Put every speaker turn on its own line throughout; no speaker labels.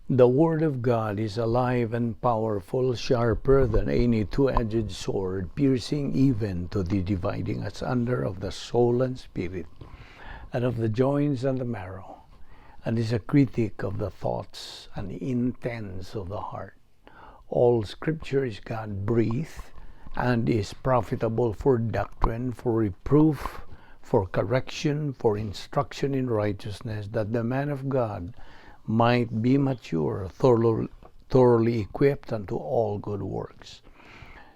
The Word of God is alive and powerful, sharper than any two-edged sword, piercing even to the dividing asunder of the soul and spirit, and of the joints and the marrow, and is a critic of the thoughts and the intents of the heart. All Scripture is God-breathed, and is profitable for doctrine, for reproof, for correction, for instruction in righteousness, that the man of God might be mature, thoroughly equipped unto all good works.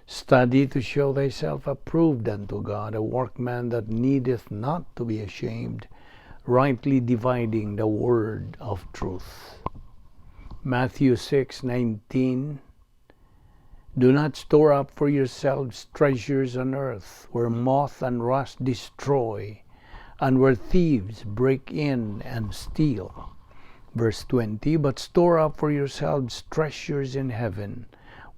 Study to show thyself approved unto God, a workman that needeth not to be ashamed, rightly dividing the word of truth. Matthew 6:19. Do not store up for yourselves treasures on earth, where moth and rust destroy, and where thieves break in and steal. Verse 20, but store up for yourselves treasures in heaven,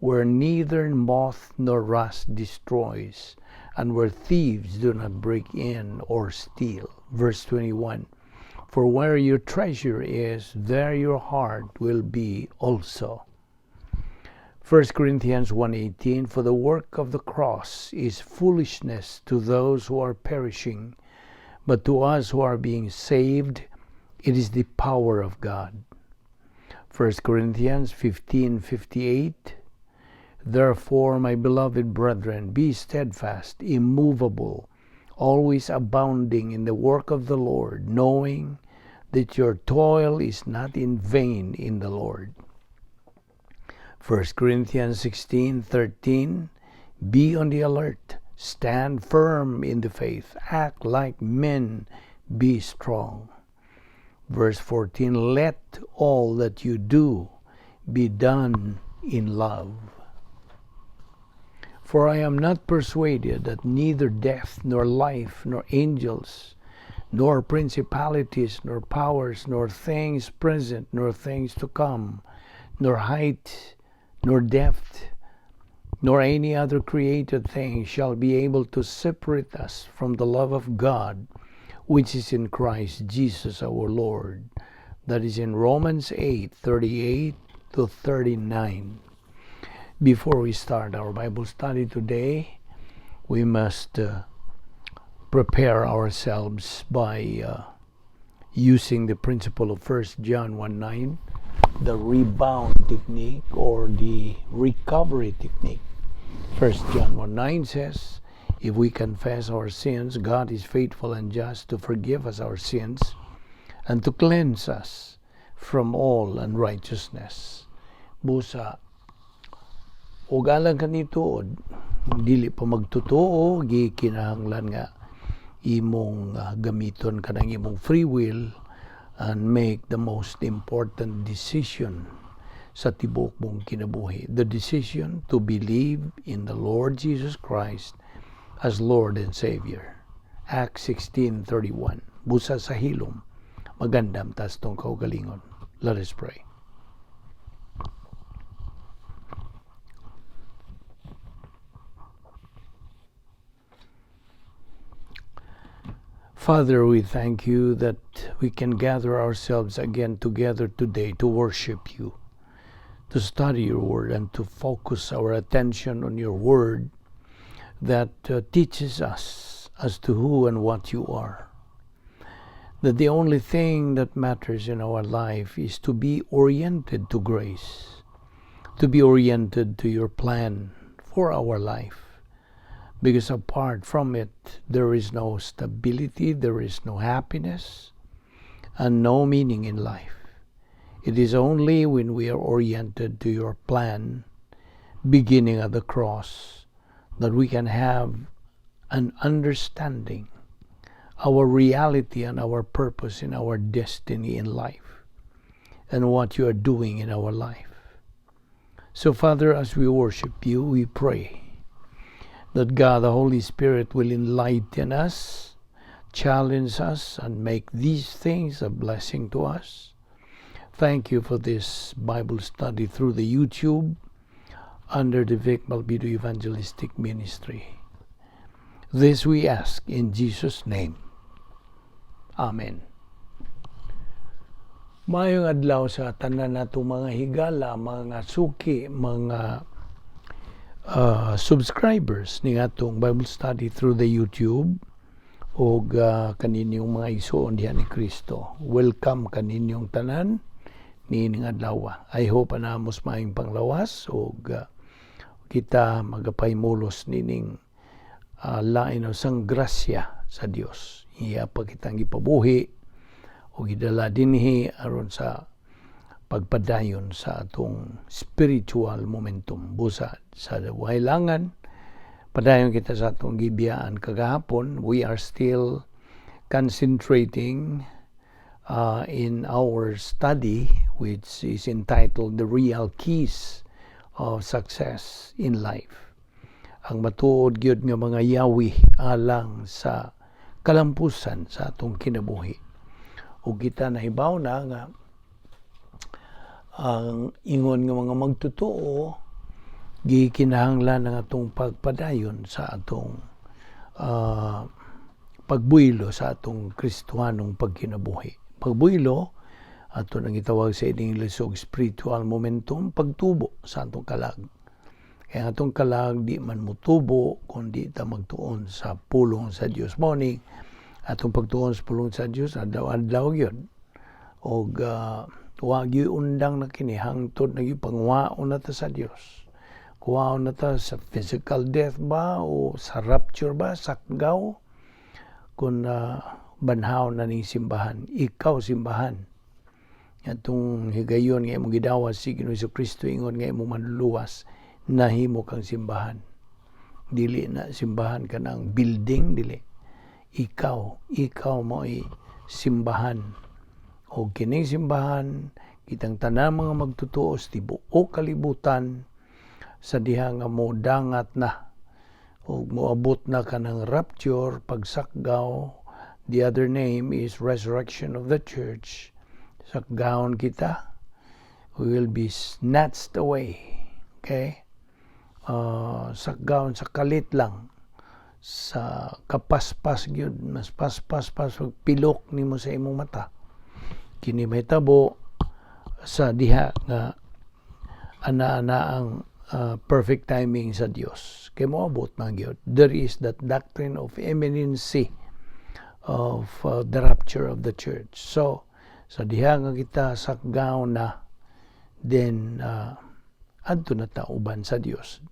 where neither moth nor rust destroys, and where thieves do not break in or steal. Verse 21, for where your treasure is, there your heart will be also. 1 Corinthians 1:18, for the work of the cross is foolishness to those who are perishing, but to us who are being saved, it is the power of God. 1 Corinthians 15:58, therefore, my beloved brethren, be steadfast, immovable, always abounding in the work of the Lord, knowing that your toil is not in vain in the Lord. 1 Corinthians 16:13, be on the alert, stand firm in the faith, act like men, be strong. Verse 14, let all that you do be done in love. For I am not persuaded that neither death, nor life, nor angels, nor principalities, nor powers, nor things present, nor things to come, nor height, nor depth, nor any other created thing shall be able to separate us from the love of God, which is in Christ Jesus our Lord. That is in Romans 8:38 to 39. Before we start our Bible study today, we must prepare ourselves by using the principle of 1 John 1:9, the rebound technique or the recovery technique. 1 John 1:9 says, if we confess our sins, God is faithful and just to forgive us our sins and to cleanse us from all unrighteousness. Busa, ug alang kanito, dili pa magtotoo, gikinahanglan nga imong gamiton kanang imong free will and make the most important decision sa tibok mong kinabuhi. The decision to believe in the Lord Jesus Christ as Lord and Savior. Acts 16:31. Busa sa hilom, magandam tas tong kaugalingon. Let us pray. Father, we thank you that we can gather ourselves again together today to worship you, to study your word, and to focus our attention on your word that teaches us as to who and what you are. That the only thing that matters in our life is to be oriented to grace, to be oriented to your plan for our life. Because apart from it, there is no stability, there is no happiness, and no meaning in life. It is only when we are oriented to your plan, beginning at the cross, that we can have an understanding, our reality and our purpose in our destiny in life, and what you are doing in our life. So, Father, as we worship you, we pray that God, the Holy Spirit, will enlighten us, challenge us, and make these things a blessing to us. Thank you for this Bible study through the YouTube under the Balbido Evangelistic Ministry. This we ask in Jesus' name. Amen. Maayong adlaw sa tanan natong mga higala, mga suki, mga subscribers ni atong Bible study through the YouTube o kaninyong mga igsoon diha ni Kristo. Welcome kaninyong tanan niining adlaw. I hope anamos maayong panglawas o kita magapahimulos nining lain o sang grasya sa Dios. Iya pa kitang gipabuhi o gidala dinhi aron sa pagpadayon sa atong spiritual momentum busa sa wailangan padayon kita sa atong gibiyaan kagahapon. We are still concentrating in our study which is entitled The Real Keys of Success in Life. Ang matuod gyud nga mga yawi alang sa kalampusan sa atong kinabuhi. O kita nahibaw na nga ang ingon nga mga magtotoo gikinahanglan ng atong pagpadayon sa atong pagbuylo sa atong Kristohanong pagkinabuhi. Pagbuylo ato nang gitawag sa English og spiritual momentum, pagtubo sa atong kalag. Kaya atong kalag di man mutubo kundi ta magtuon sa pulong sa Dios. Morning atong pagtuon sa pulong sa Dios adlaw-adlaw gyud og wa gyud undang na kini hangtod na gyud pangwaon na ta sa Dios. Kuwaon na ta sa physical death ba o sa rapture ba, sakgaw kun banhaw na ning simbahan. Ikaw simbahan atong higayon nga imong gidawas si Ginoong Kristo ingon nga imong manluwas, nahimo kang simbahan. Dili na simbahan ka ng building, dili. Ikaw mo'y simbahan. O kining simbahan, kitang tanan mga magtutuo sa tibuok kalibutan sa diha nga mo dangat na o moabot na ka ng rapture, pagsakgaw. The other name is resurrection of the church. Sakgawon kita, we will be snatched away. Okay? Sakgawon sa kalit lang. Sa kapaspas gyud, mas paspas pilok nimo sa imong mata. Kini mahitabo sa diha nga ana ang perfect timing sa Dios. Kay moabot na gyud. There is that doctrine of imminency of the rapture of the church. So sa diha nga kita sakgaw na, then adto na ta uban sa Dios.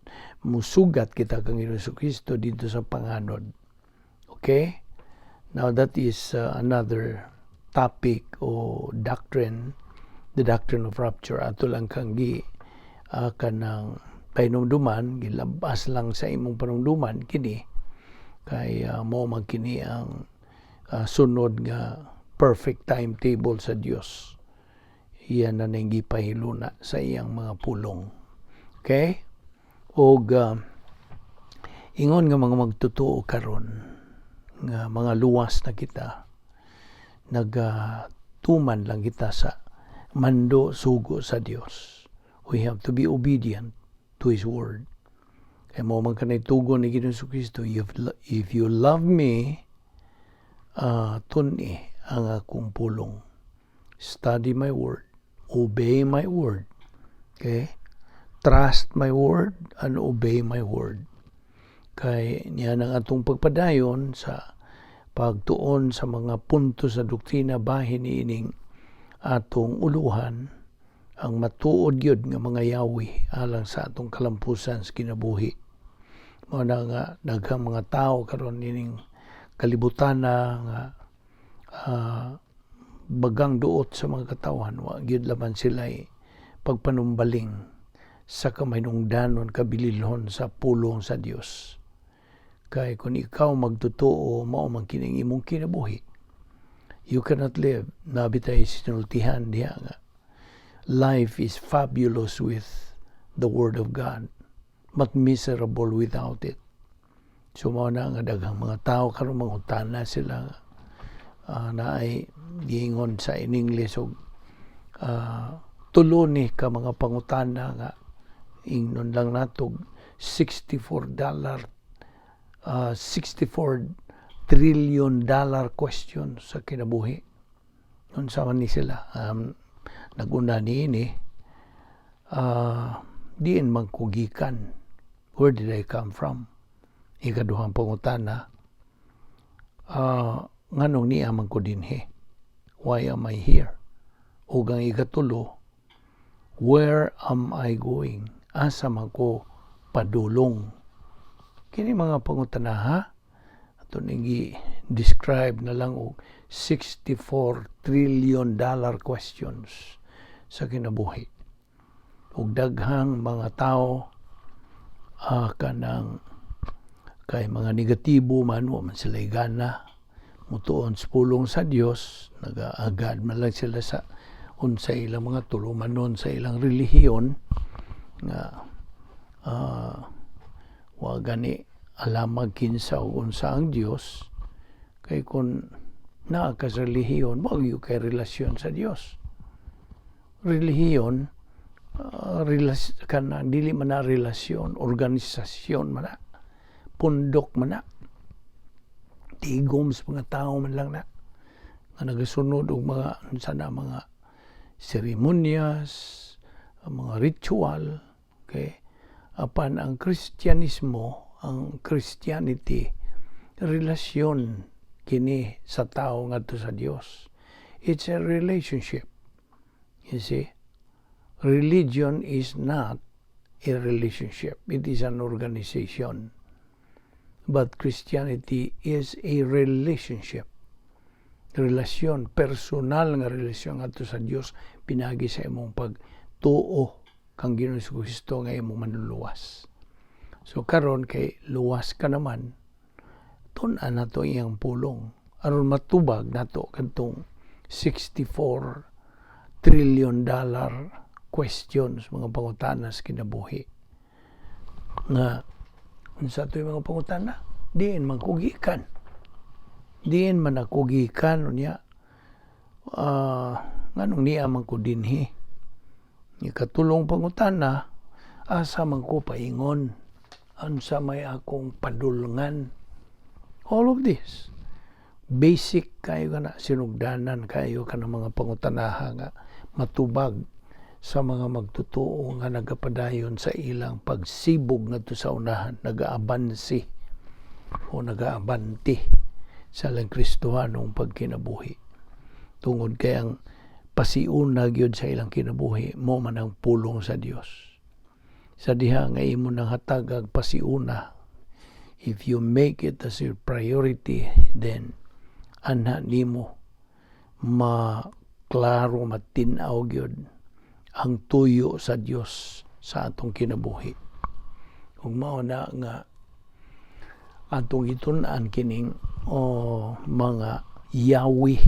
Musugat kita kang Ginoong Kristo dito sa panganod. Okay? Now that is another topic o doctrine, the doctrine of rapture. Ato lang kang kanang painumduman, gilabas lang sa imong panumduman kini kay mo magkini ang sunod nga perfect timetable sa Dios. Iyan na nang gipahiluna sa iyang mga pulong. Okay? O ingon nga mga magtutuo karon nga mga luwas na kita, nagtuman lang kita sa mando sugo sa Dios. We have to be obedient to His word. Kaya mo man kanay tugon ni Ginoong Kristo, if you love me, tuni ang akong pulong. Study my word. Obey my word. Okay? Trust my word and obey my word. Kay niya ang atong pagpadayon sa pagtuon sa mga punto sa doktrina bahin ining atong uluhan ang matuod gyud nga mga yawi alang sa atong kalampusan sa kinabuhi. Mao na nga daghang mga tawo karon ining kalibutan nga bagang duot sa mga katawan, wa gyud laman sila pagpanumbaling sa kamayinungdanon kabililhon sa pulong sa Dios. Kay kung ikaw magtotoo mao man kining imong kinabuhi, you cannot live nabitay sinultihan diha nga life is fabulous with the word of God but miserable without it. So mao na nga daghang mga tao karon mangutana sila na ay giingon sa in English og tulo ni ka mga pangutana nga ingnon lang natog $64 $64 trillion question sa kinabuhi. unsa man ni sila naguna niini diin magkugikan, where did I come from? Ikaduhang pangutana, nganong niya man ko dinhi, why am I here? Ug ang ikatulo, where am I going? Asa man ko padulong? Kini mga pangutana ha, ato nigi describe na lang og $64 trillion questions sa kinabuhi. Ug daghang mga tao kanang kay mga negatibo man, wa man sila gana mutuon sa pulong sa Dios, nagaagad man lang sila sa unsa ilang mga tulumanon sa ilang relihiyon nga wa gani alamag kinsa o unsa ang Dios, kay kun naa ka sa relihiyon wag yu kay relasyon sa Dios. Relihiyon kana dili man na relasyon, organisasyon man na, pundok man na, tigom sa mga tao man lang na nga nagasunod og mga sana mga seremonyas, mga ritual. Okay, apan ang Kristyanismo, ang Christianity, relasyon kini sa tao ngadto sa Dios. It's a relationship. You see, religion is not a relationship. It is an organization. But Christianity is a relationship. Relasyon, personal nga relasyon ngadto sa Dios, pinagi sa imong pagtuo kang Ginoong Kristo nga imong manluluwas. So karon kay luwas ka naman, tun-an nato iyang pulong aron matubag nato kadtong $64 trillion questions, mga pangutana sa kinabuhi. Nga unsa toy mga pangutana? Diin man kugikan. Diin man nakugikan unya nganong niya man ko dinhi. Ikatulong pangutana, asa man ko paingon? Unsa may akong padulngan? All of this basic kayo kana, sinugdanan kayo kana mga pangutanaha nga matubag sa mga magtutuo nga nagapadayon sa ilang pagsibog ngadto sa unahan, nagaabansi o nagaabanti sa lang Kristohanong pagkinabuhi. Tungod kay ang pasiuna gyud sa ilang kinabuhi mo man ang pulong sa Dios. Sa diha nga imo nang hatag ang pasiuna, if you make it as your priority, then anha nimo maklaro, matinaw gyud ang tuyo sa Dios sa atong kinabuhi. Ug mao na nga atong itun-an kining mga yawi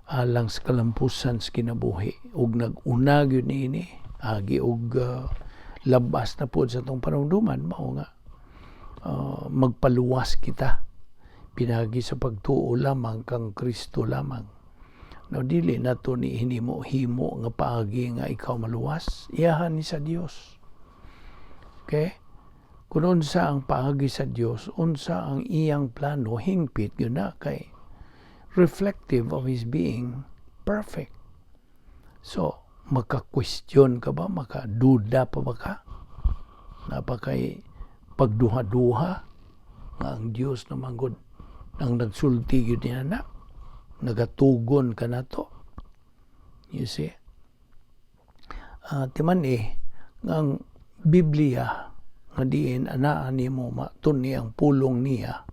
alang sa kalampusan sa kinabuhi. Ug nag-una gyud niini agi og labas na pod sa atong panungduman, mao nga magpaluwas kita pinagi sa pagtuo lamang kang Kristo lamang. No, dili na to ni hinimo-himo nga paagi nga ikaw maluwas, iyahan ni sa Dios. Okay? Kung unsa ang paagi sa Dios, unsa ang iyang plano, hingpit yun na kay reflective of His being perfect. So, maka-question ka ba? Maka-duda pa ba ka? Napakay pagduha-duha nga ang Dios naman gud ang nagsulti yun niya na, nagatugon ka na to. You see? Timan ang Biblia, nga diin anaan nimo matun niyang pulong niya,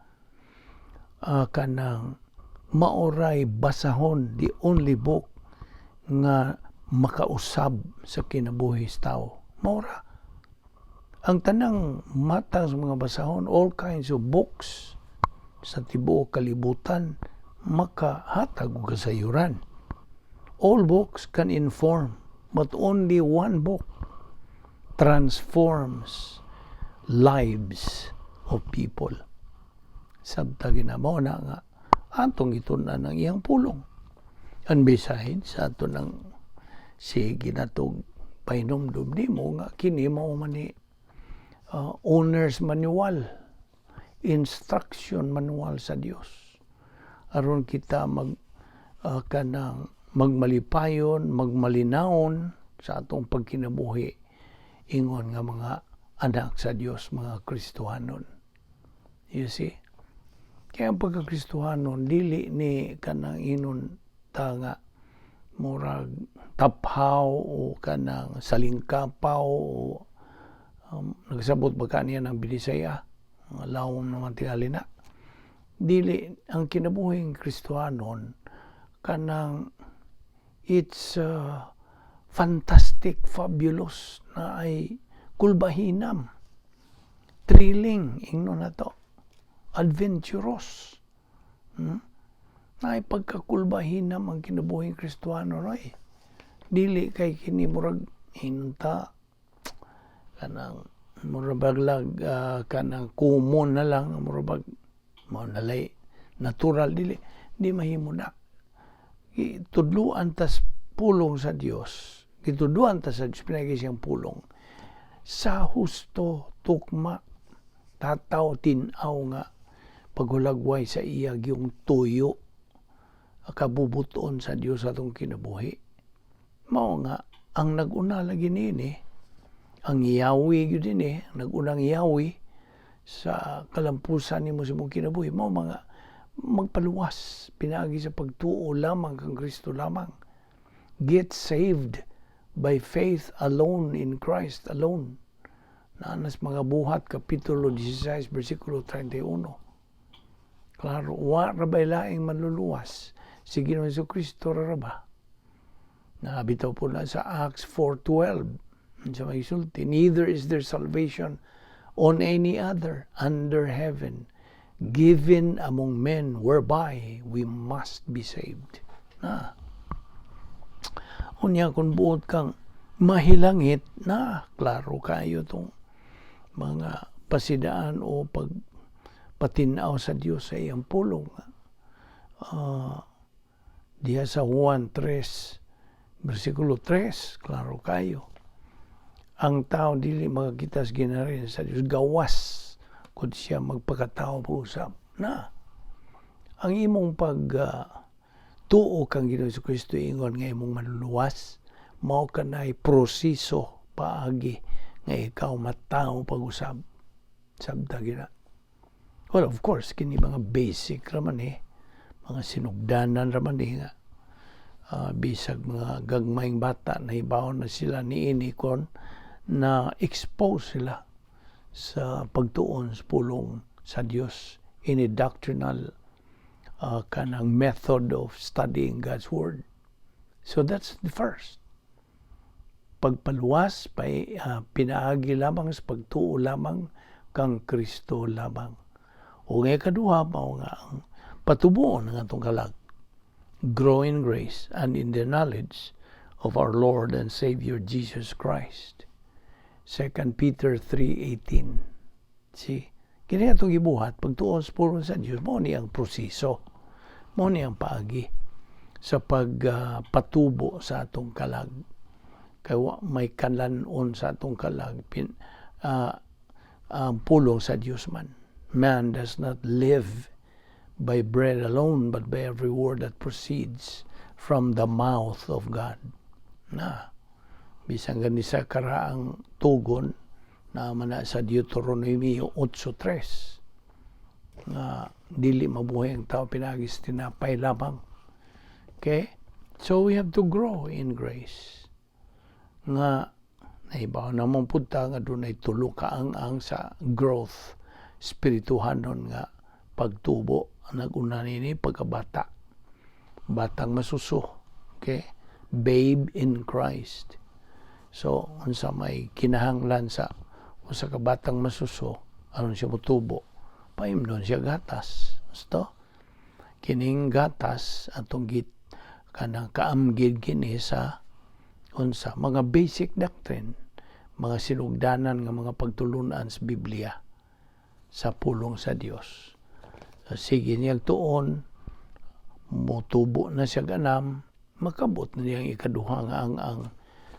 kanang maoray basahon, the only book nga makausab sa kinabuhi sa tao. Maura. Ang tanang matang sa mga basahon, all kinds of books sa tibuok kalibutan, makahatag og kasayuran. All books can inform, but only one book transforms lives of people. Sabta ginamo na nga atong itun-an ang iyang pulong. And besides, ato nang sige na itong painumdum di mo nga kini mo man ni owner's manual, instruction manual sa Dios. Aron kita kanang magmalipayon, magmalinawon sa atong pagkinabuhi ingon nga mga anak sa Dios, mga Kristohanon. You see? Kaya ang pagka-Kristohanon dili ni kanang inon ta nga murag taphaw o kanang salingkapaw o nagsabot ba kaniya ng Binisaya ang lawom naman tingali na. Dili ang kinabuhing Kristohanon kanang it's fantastic, fabulous na ay kulbahinam, thrilling, ingno na to, adventurous. Na ay pagkakulbahinam ang kinabuhing Kristohano, ay dili kay kini murag hinunta kanang murabaglag kanang common na lang, murabag mao nalay natural, di mahimo na. Tudluan tas pulong sa Dios, gitudluan ta sa Dios pinagi siyang pulong sa husto tukma tataw tin-aw nga paghulagway sa iya yung tuyo kabubuton sa Dios atong kinabuhi. Mao nga ang naguna lagi nini ang Yahweh gyud dinhi, nagunang Yahweh sa kalampusan nimo sa imong kinabuhi, mao mga magpaluwas pinaagi sa pagtuo lamang kang Kristo lamang. Get saved by faith alone in Christ alone. Naanas mga buhat kapitulo 16 bersikulo 31. Klaro, wa rabay laing manluluwas si Ginoong Jesucristo ra ba. Nabitaw po na sa Acts 4:12 sa may sulti, neither is there salvation on any other under heaven given among men whereby we must be saved. Unya kung buot kang mahilangit na, klaro kayo tong mga pasidaan o pagpatinaw sa Dios sa iyang pulong. Diya sa Juan 3, versikulo 3, klaro kayo. Ang tao dili makakita sa ginarin sa Dios, gawas kung siya magpakatao usap na. Ang imong tuo kang Ginoong Jesucristo ingon nga imong manluluwas, mao kanay proseso paagi nga ikaw matao pag-usab sabta gina. Well, of course kini mga basic raman mga sinugdanan raman nga bisag mga gagmayng bata na hibaw na sila niini kon na expose sila sa pagtuon sa pulong sa Dios in a doctrinal kanang method of studying God's Word. So that's the first. Pagpaluwas, pinaagi lamang sa pagtuo lamang kang Kristo lamang. O nga kaduha, mao nga ang patubuon ng atong kalag. Grow in grace and in the knowledge of our Lord and Savior Jesus Christ. 2 Peter 3:18. See, kini atong gibuhat pagtuon sa pulong sa Dios, mao ni ang proseso, mao ni ang paagi sa pagpatubo sa atong kalag. Kay may kalanon sa atong kalag ang pulong sa Dios man. Man does not live by bread alone, but by every word that proceeds from the mouth of God. Bisan gani sa karaang tugon na mana sa Deuteronomy 8:3 nga dili mabuhay ang tao pinagis tinapay lamang. Okay? So we have to grow in grace. Nga naibaw namang punta nga doon ay tulo kaang sa growth spirituhanon nga pagtubo. Naguna nini pagkabata. Batang masuso. Okay? Babe in Christ. So, unsa may kinahanglan sa usa ka batang masuso, aron siya motubo, paimnon siya gatas. Gusto? Kining gatas atong kanang kaamgid kini sa unsa mga basic doctrine, mga sinugdanan nga mga pagtulunan sa Biblia sa pulong sa Dios. So, sige niyang tuon, motubo na siya ganam, makabot na niyang ikaduha nga ang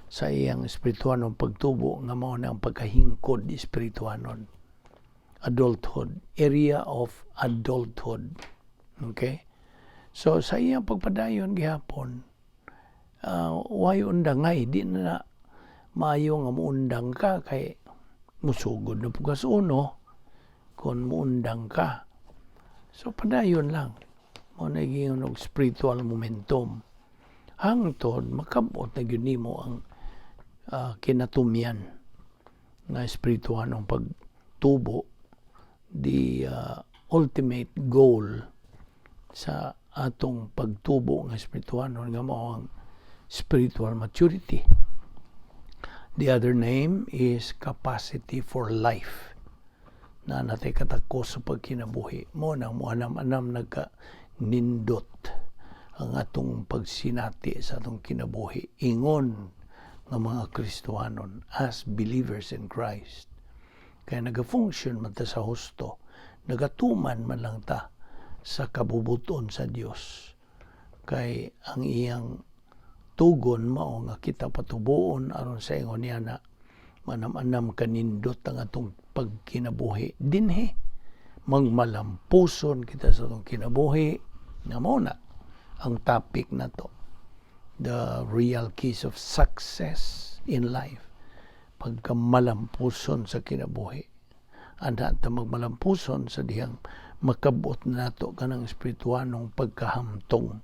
sa iyang espirituhanon pagtubo nga mao na ang pagkahingkod espirituhanon. Adulthood, area of adulthood. Okay? So sa iyang pagpadayon gihapon why undangay, di na maayo nga muundang ka, kay musugod na pugas uno, kung muundang ka. So, padayon lang. Mo naging spiritual momentum. Hangtod, makabot na yun nimo ang kinatumyan na spiritual ng pagtubo, the ultimate goal sa atong pagtubo ng spiritual nga mao ang spiritual maturity. The other name is capacity for life. Na natay katakos sa pagkinabuhi. Mo nang muanam-anam nagka-nindot ang atong pagsinati sa atong kinabuhi. Ingon ng mga Kristohanon as believers in Christ. Kaya nag-function man ta sa husto. Nagatuman man lang ta sa kabubuton sa Dios. Kay ang iyang tugon mao nga kita patubuon aron sa ingon niya na manam-anam kanindot ang atong pagkinabuhi dinhi magmalampuson kita sa atong kinabuhi nga mao na ang topic na to, the real keys of success in life, pagkamalampuson sa kinabuhi. Anda ta magmalampuson sa dihang makabot nato kanang espirituanong pagkahamtong,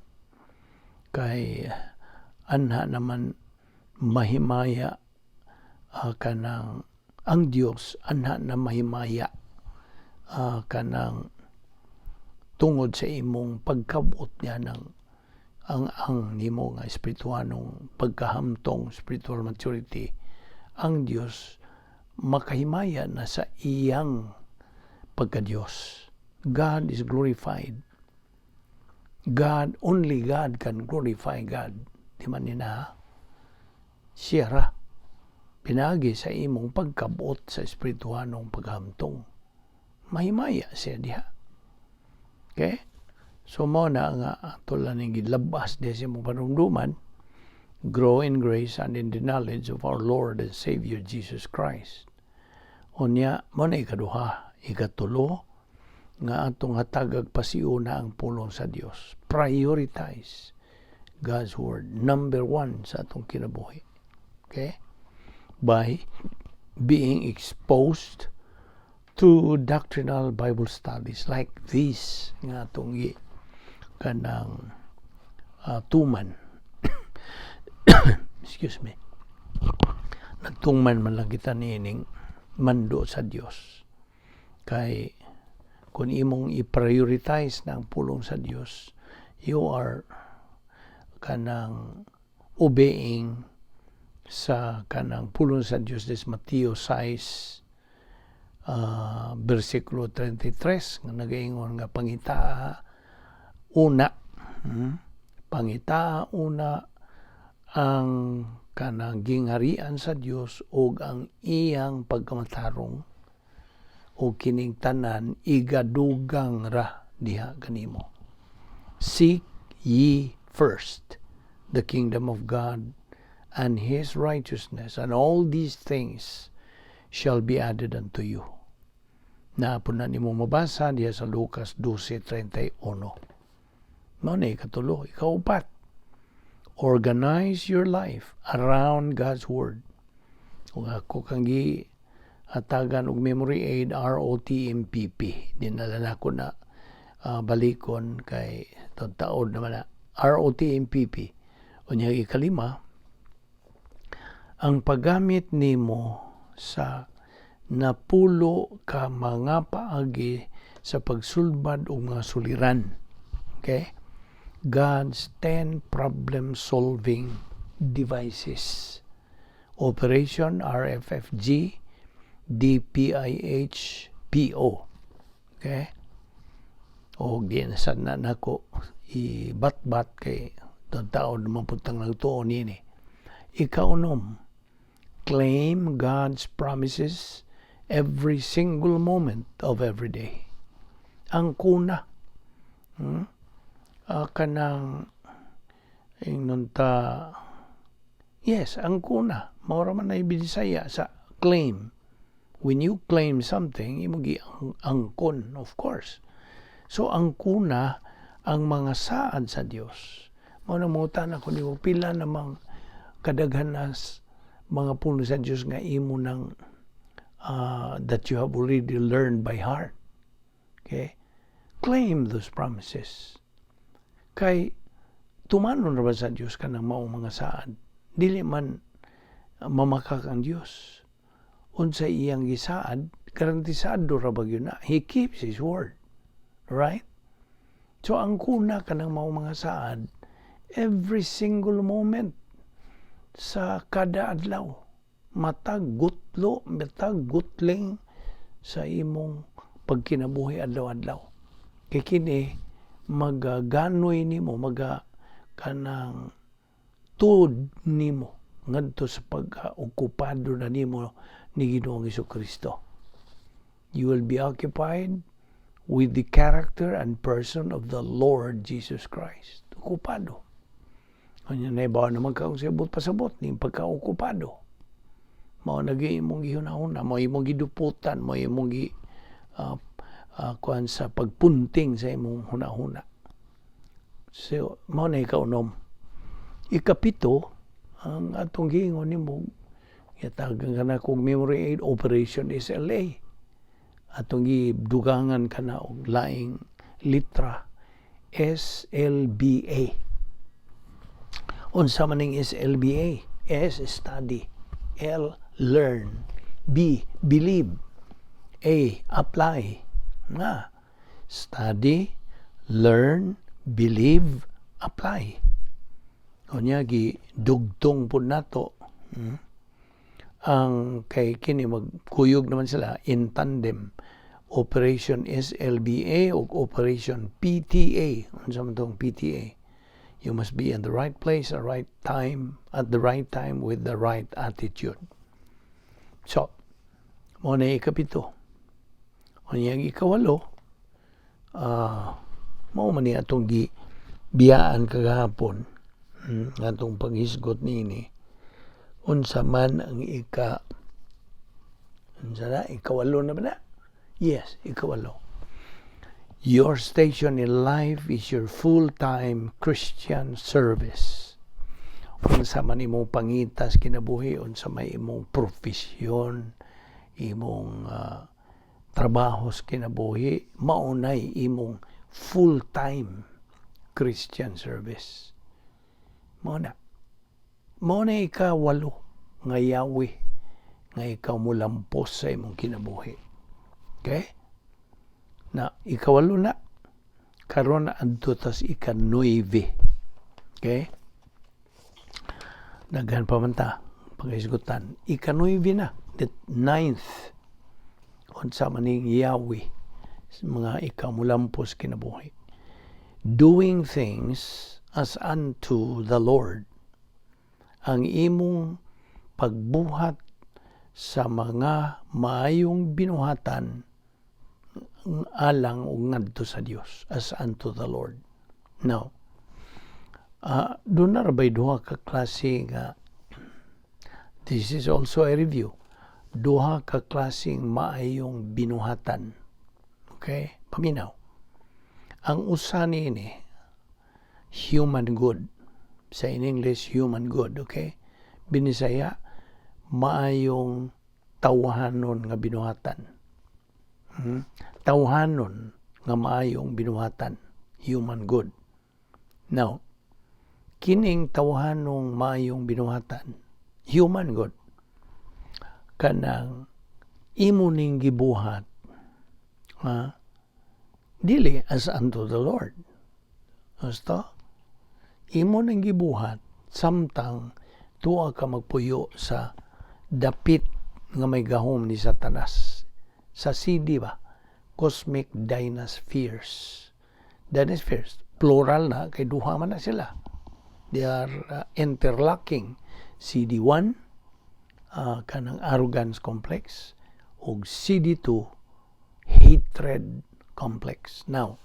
kay anha naman mahimaya kanang ang Dios anha na mahimaya kanang tungod sa imong pagkabot niya ng ang nimo nga espirituanong pagkahamtong, spiritual maturity. Ang Dios makahimaya na sa iyang pagka-Dios. God is glorified. Only God can glorify God. Di man nina, siya ra pinagi sa imong pagkabot sa espirituanong paghamtong. Mahimaya siya diha. Okay? So mo na nga tulan ng gilabas di sa imong panumduman, grow in grace and in the knowledge of our Lord and Savior Jesus Christ. Unya mo na ikaduha, ikatulo, nga atong hatagag pasiuna ang pulong sa Dios. Prioritize God's Word. Number 1 sa atong kinabuhi. Okay? By being exposed to doctrinal Bible studies like this nga atong kanang tuman. Excuse me. Nagtungman man lang kita niining mando sa Dios. Kay kung imong i-prioritize na ang pulong sa Dios, you are kanang obeying sa kanang pulong sa Dios des Mateo 6 versikulo 33 nga nagaingon nga pangitaa una ang kanang gingharian sa Dios ug ang iyang pagkamatarong o kining tanan igadugang ra diha kanimo. Seek ye first the kingdom of God and His righteousness, and all these things shall be added unto you. Naapon na nimo mabasa diha sa Lucas 12:31. Mao na ikatulo, ikaupat. Organize your life around God's Word. Kung ako kang atagan og memory aid, ROTMPP. Dinala na ko na balikon kay taon naman na ROTMPP. Unya ikalima, ang paggamit nimo sa napulo ka mga paagi sa pagsulbad og mga suliran. Okay? God's 10 problem-solving devices. Operation RFFG DPIHPO. Okay? O ginasad na nako ibat-bat kay taon naman putang nagtuon ini. Ikaunom, claim God's promises every single moment of every day. Ang kuna, kanang inunta, yes, ang kuna, maura man na Bisaya sa claim. When you claim something, imugi angkon, of course. So ang kuna, ang mga saad sa Dios, O namutan ako ni mo, pila namang kadaghan nas mga puno sa Diyos nga imo ng that you have already learned by heart. Okay? Claim those promises. Kay tumanon ra ba sa Diyos ka ng maong mga saad? Dili man mamakak ang Diyos. Unsa iyang gisaad, garantisado ra ba yun na? He keeps His word. Right? So ang kuna ka ng maong mga saad, every single moment sa kada adlaw, matag gutling sa imong pagkinabuhi adlaw-adlaw. Kay kini magaganoy nimo, kanang tuod nimo ngadto sa pag-okupado na nimo ni Ginoong Jesucristo. You will be occupied with the character and person of the Lord Jesus Christ. Okupado. Kanya na ibaw naman ka kung sabot pasabot ni pagka-okupado. Mao naging imong gihunahuna, mao imong giduputan, mao imong kuan sa pagpunting sa imong hunahuna. So, mao na ikaunom. Ikapito, ang atong giingon nimo, yatagan ka na kung memory aid, Operation SLA. Atong gidugangan ka na og laing litra, SLBA. Unsa man ning SLBA? S, study. L, learn. B, believe. A, apply. Nga, study, learn, believe, apply. Kunya gidugtong pud nato. Ang kay kini magkuyog naman sila in tandem. Operation SLBA o Operation PTA. Unsa man tong PTA? You must be in the right place at the right time with the right attitude. So, mo na ikapito. O niyang ikawalo, mo man ni atong biyaan kagahapon, atong paghisgot nini, unsa man ang ikawalo na ba na? Yes, ikawalo. Your station in life is your full-time Christian service. Unsa man imong pangitas kinabuhi, unsa may imong profesyon, imong trabahos kinabuhi, maunay imong full-time Christian service. Mao na ikawalo nga Yahweh nga ikaw mulampos sa imong kinabuhi. Okay? Na ikawalo na karon na adto tas ika-9. Okay? Daghan pa man ta paghisgutan. Ika-9 na, the 9th. Unsa man ning Yahweh mga ikaw mulampos kinabuhi. Doing things as unto the Lord. Ang imong pagbuhat sa mga maayong binuhatan alang o ngadto sa Dios as unto the Lord. Now, doon na rabay duha ka klase nga, this is also a review, duha ka klaseng maayong binuhatan. Okay? Paminaw. Ang usa niini, human good. Sa in English, human good. Okay? Binisaya, maayong tawhanon nga binuhatan. Tawhanon nga maayong binuhatan, human good. Now, kining tawhanong maayong binuhatan, human good, kanang imo ning gibuhat, dili as unto the Lord. Basta, imo ning gibuhat, samtang tuwa ka magpuyo sa dapit nga may gahom ni Satanas. Sa CD ba? Cosmic Dinospheres. Dinospheres. Plural na, kay duha man na sila. They are interlocking. CD1, kanang arrogance complex, o CD2, hatred complex. Now,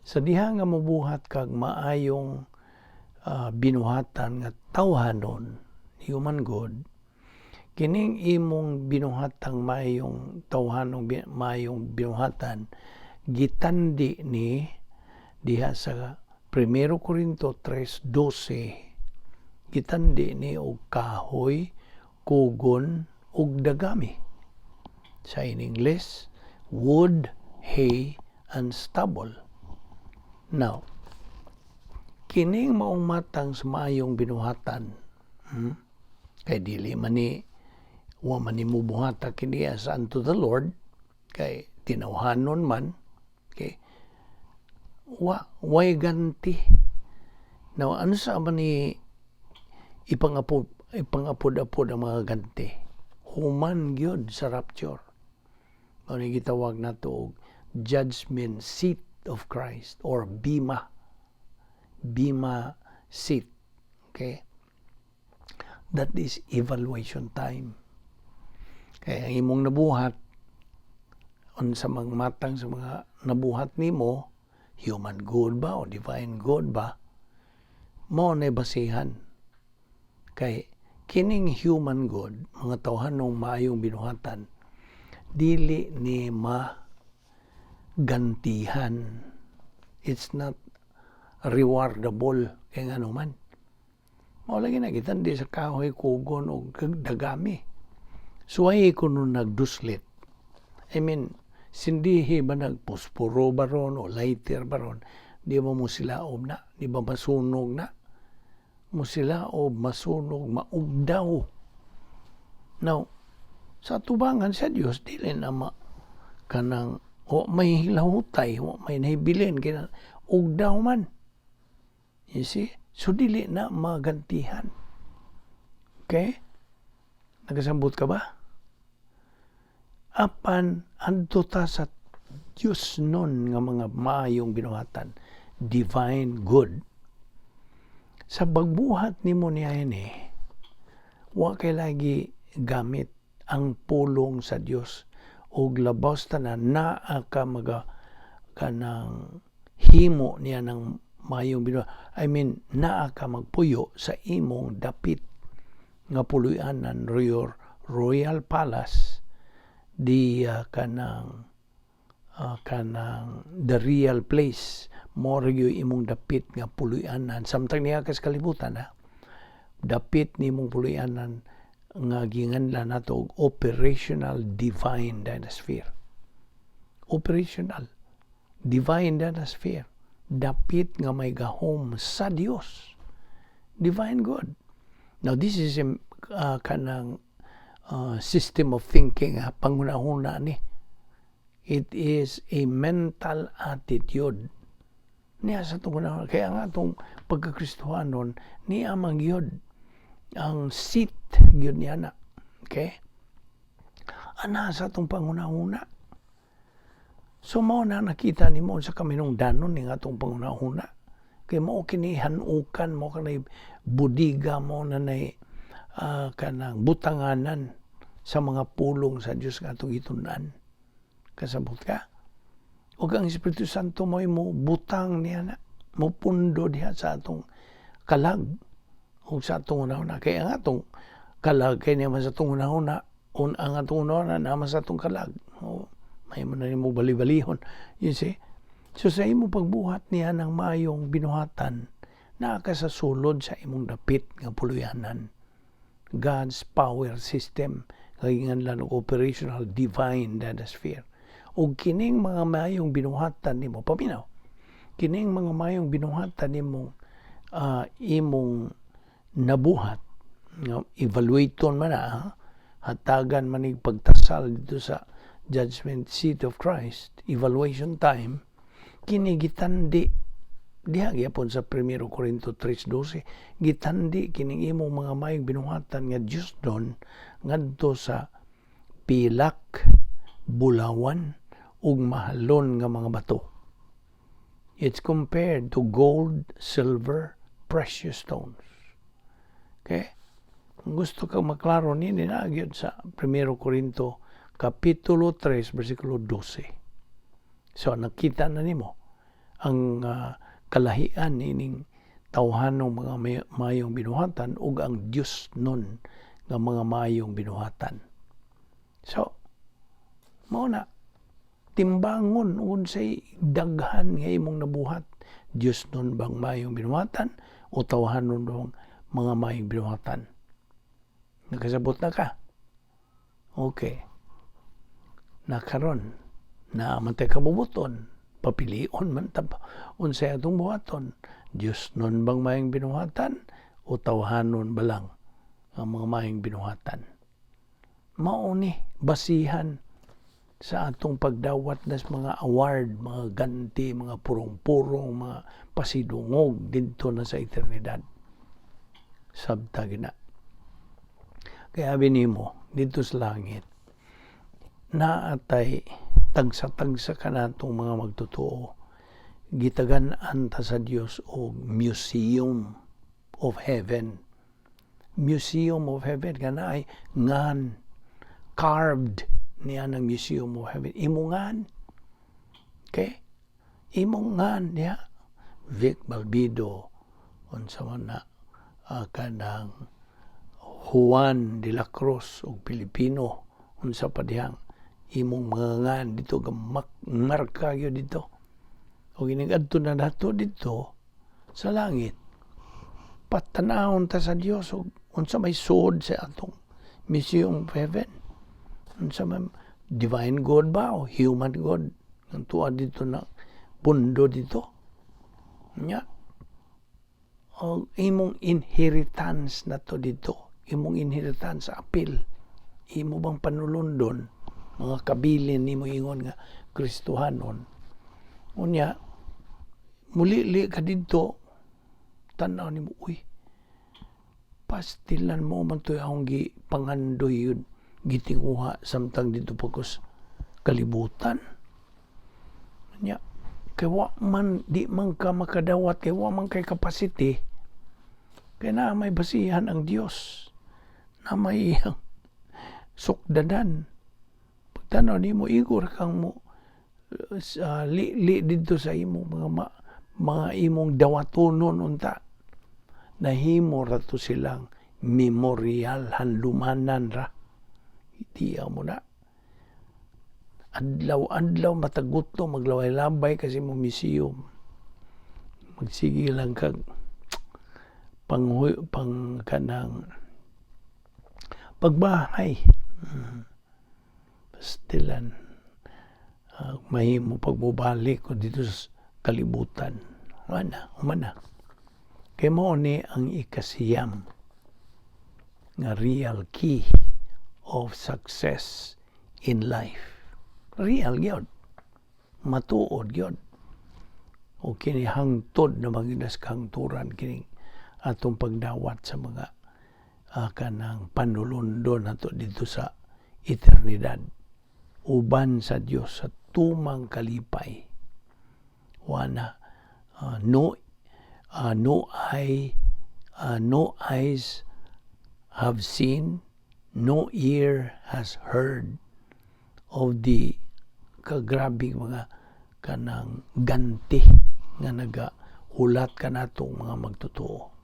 sa diha nga mabuhat kag maayong binuhatan nga tawhanon, human good, kining imong binuhatang maayong tawhanong maayong binuhatan, gitandi ni diha sa 1 Corinto 3:12 gitandi ni og kahoy, kugon ug dagami. Sa in English, wood, hay, and stubble. Now, kining maong matang sa maayong binuhatan, kay dili man ni wa man ni mubuhata kini as unto the Lord, kay tinawhanon man, kay way ganti. Now, ano sa man ni ipangapod-apod ang mga ganti? Human gyud sa rapture. Ano gitawag nato og judgment seat of Christ or bima seat. Okay? That is evaluation time. Kaya ang imong nabuhat sa mga matang sa mga nabuhat nimo, human good ba o divine good ba, mo na basihan. Kay kining human good, mga tawhanong maayong binuhatan, dili ni gantihan. It's not rewardable kay ngano man. Mao lagi na kita di sa kahoy, kugon o dagami. Suway ko nung nagduslit. I mean, sindihi ba nagposporo ba ron o lighter ba ron? Di ba mo silaob na? Di ba masunog na? Mo silaob, masunog, maugdaw. Now, sa tubangan sa Diyos, dili na kanang may hilahutay, may nahibilin, kaya ugdaw man. You see? So, dili na magantihan. Okay? Nagasambot ka ba? Apan, andto ta sa Diyos nun nga mga maayong binuhatan, divine good. Sa pagbuhat ni mo niya wa kay lagi gamit ang pulong sa Diyos o labos na naa ka kanang himo niya ng mayong binuhat. I mean, naa ka magpuyo sa imong dapit nga puluyanan Royal Palace di kanang the real place mo rin imong dapit nga puluyanan. Samtang niya kas kalibutan dapit ni mong puluyanan nga ginganlan nato og operational divine dynasty. Operational divine dynasty. Dapit nga may gahom sa Dios. Divine good. Now this is kanang system of thinking pangunahuna ni. It is a mental attitude. Niya sa itong kaya nga itong pagkakristohanon, niya magyod ang seat yun niya na. Okay? Ana sa itong pangunahuna. So, mo na nakita ni mo sa kaminong danon ni nga itong pangunahuna. Kaya mo kinihanukan mo kanay budiga mo na kanang butanganan sa mga pulong sa Diyos nga itong itunan. Kasabot ka? O ang Espiritu Santo mo butang niya na, mo pundo diha sa atong kalag o sa atong unahuna. Kaya nga atong kalag, kaya naman sa atong unahuna, ang atong unahuna naman sa atong kalag. O, may mo na mo bali-balihon. You see? So sa imong pagbuhat niya ng mayong binuhatan, nakakasasulod sa imong dapit nga puluyanan. God's power system, kagingan lang operational divine dynasty. O kining mga mayong binuhatan nimo paminaw, kining mga mayong binuhatan nimo imong nabuhat, evaluaton man hatagan man ig pagtasal dito sa judgment seat of Christ, evaluation time, kini gitandi diha gyapon sa 1 Corinto 3:12 gitandi kining imong mga mayong binuhatan nga Dios don ngadto sa pilak, bulawan ug mahalon nga mga bato. It's compared to gold, silver, precious stones. Okay? Kung gusto ka maklaro ni nagyod sa 1 Corinto Kapitulo 3, versikulo 12. So, nakita na nimo ang kalahian ining tawhanong mga mayong binuhatan ug ang Dios nun nga mga mayong binuhatan. So, mao na timbangon unsay daghan nga imong nabuhat. Dios nun bang mayong binuhatan o tawahanon bang mga mayong binuhatan? Nakasabot na ka? Okay. Nakaron na mantay kabubuton, papilion man unsay atong buhaton. Dios nun bang mayong binuhatan o tawahanon ba lang ang mga mayong binuhatan? Mao ni basihan sa atong pagdawat nas mga award, mga ganti, mga purong-purong, mga pasidungog dito na sa eternidad. Sabta gina. Kaya binimo dito sa langit, naatay tagsa-tagsa ka natong mga magtotoo. Gitagan-an ta sa Dios o Museum of Heaven. Museum of Heaven kana ay ngan carved niya ng Museum of Heaven. Imungan. Okay? Imungan niya. Vic Balbido unsa man na kanang Juan de la Cruz o Pilipino unsa pa diyang imong mga ngan dito marka yun dito. O ginigadto na nato dito sa langit. Patanahon ta sa Dios o unsa may sod sa atong Museum of Heaven. Unsa man divine God ba o human God ang tuwa dito na pundo dito. Nya o imong inheritance na to dito. Imong inheritance sa apil. Imo bang panulundon mga kabilin nimo ingon nga Kristohanon. Unya muli ka dito tanaw nimo uy pastilan mo man to akong pangandoy yun gitinguha samtang dito pagkus kalibutan. Unya kay wa man di man ka makadawat kay wa man kay capacity kay na may basihan ang Dios na may sukdanan. Pagtanaw nimo igor kang mo li dito sa imong mga imong dawatonon unta nahimo ra to silang memorial hanlumanan ra. Itiya mo na adlaw matagutlo maglaway-labay kasi mo museum magsige lang kag pang kanang pagbahay. Pastilan mahimo pagbubalik ko dito sa kalibutan. Umana. Kay mo ni ang ikasiyam nga real key of success in life. Real gyud. Matuod gyud. O kini hangtod na maginas kahangturan kini atong pagdawat sa mga kanang panulundon nato dito sa eternidad. Uban sa Dios sa tumang kalipay. Wana no eyes have seen, no ear has heard of the kagrabing mga kanang ganti nga nagahulat ka natong mga magtotoo.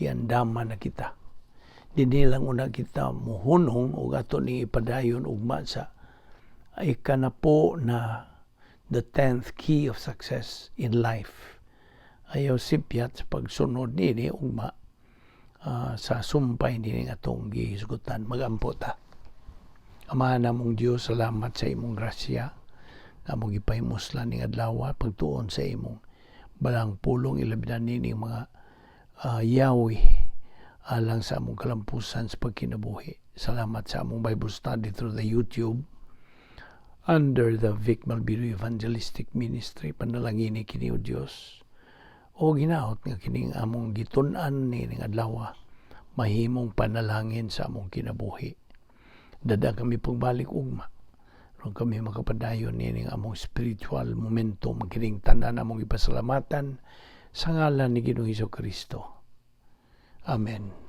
Yan dama na kita. Dili lang una kita muhunong o ato ni ipadayon ugma sa ika na po na the 10th key of success in life. Ayaw sipyat sa pagsunod nini ugma sa sumpay nini atong gihisgutan. Magampo ta. Amahan namong Diyos, salamat sa imong grasya na mong ipahimuslan ning adlaw pagtuon sa imong balang pulong ilabidan nini mga yawi alang sa among kalampusan sa pagkinabuhi. Salamat sa among Bible study through the YouTube under the Vic Balbido Evangelistic Ministry. Panalangin kini o Dios o ginaot nga kining among gitun-an ni ning adlaw mahimong panalangin sa among kinabuhi. Dada kami pagbalik ugma ron kami makapadayon ni ning among spiritual momentum kining tanan among ipasalamatan sa ngalan ni Ginoong Hesukristo. Amen.